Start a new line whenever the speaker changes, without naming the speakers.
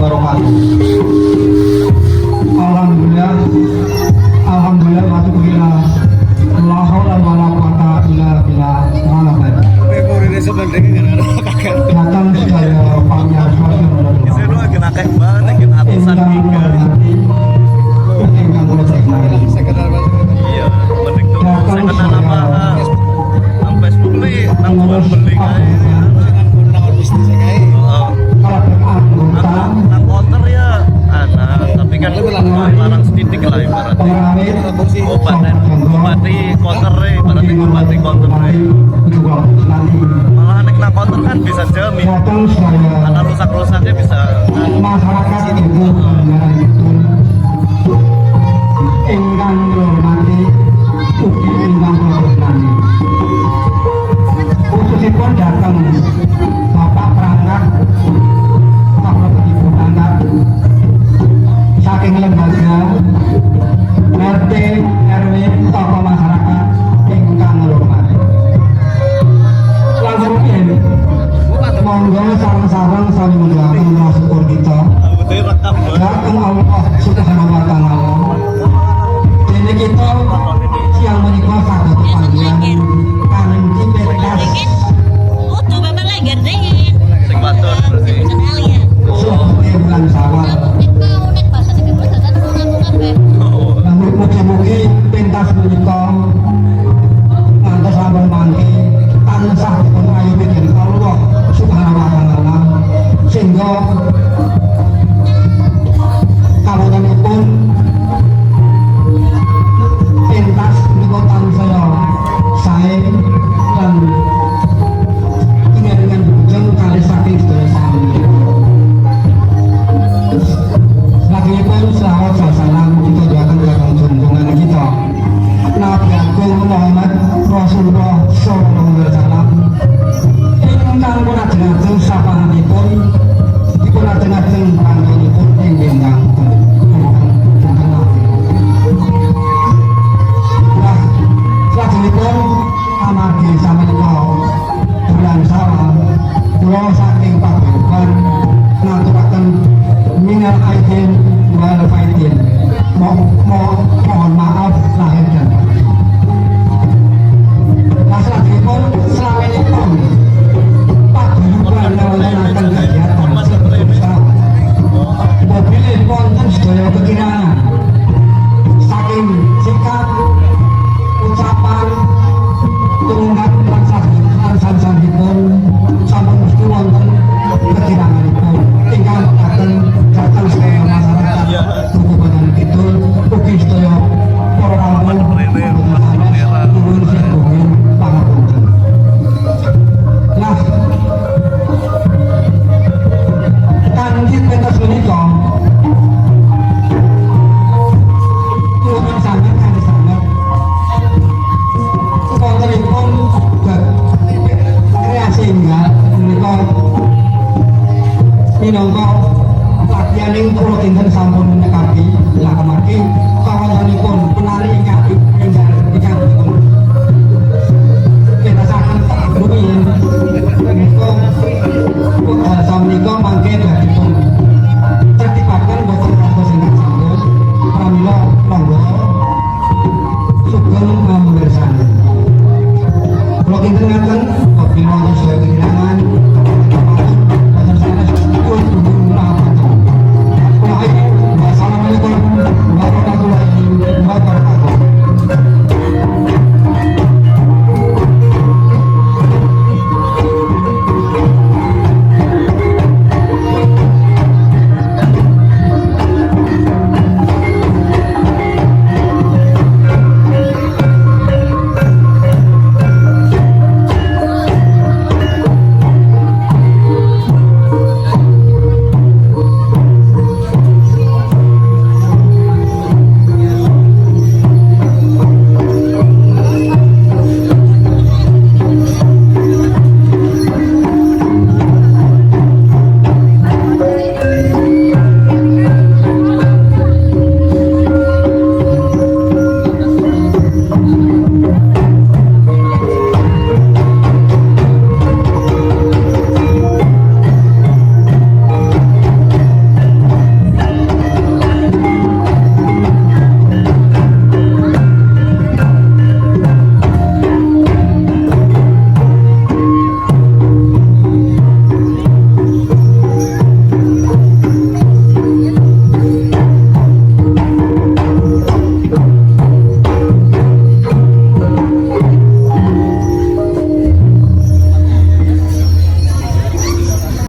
wabarakatuh. Alhamdulillah, alhamdulillah wa syukurillah. La haula wala quwata illa billah. Datang saya pamnya ingkang kula cekmani.
Iya, mending tuh saya kenal apa nang Facebook li, nang beli kae. Nang konter ya, tapi kan larang setitik lah ibaratnya. Ngobati konter ibaratnya ngobati konter. Malah nek nang konter kan bisa jamin. Karena rusak-rusaknya bisa
masyarakat itu ingkang hormati ugi ingkang hormati khususipun datang Bapak Perangkat Bapak Ibu Perangkat saking lembaga RT RW tokoh masyarakat ingkang hormati langsung ini monggo sareng-sareng saling mendoakan masukun kita datang Allah Subhanahu wa taala. Dene kita siang menika saged panggilan paling cintas.
Utuh Bapak lagi dingin.
sing matur berarti.
Sekalian.
Suwe bulan Syawal.
Unik bahasa sing bahasa kan ngomong be.
Namun mugi-mugi pentas menika ngantos sampun mangke tansah dipun ayuhi dening Allah Subhanahu wa taala sehingga kawontenipun pentas menika tansaya sae lan dengan bujeng kali saking sedaya sami. Selanjutnya selawat salam kita doakan belakang junjungan kita Nabi Agung Muhammad Rasulullah Sallallahu Alaihi Wasallam. Ingkang pun ajeng-ajeng sapanipun dipun ajeng-ajeng panggonipun ing bintang. Selanjutnya amargi samenika bulan Syawal kula saking paguyuban ngaturaken minal aidin wal faidin mohon maaf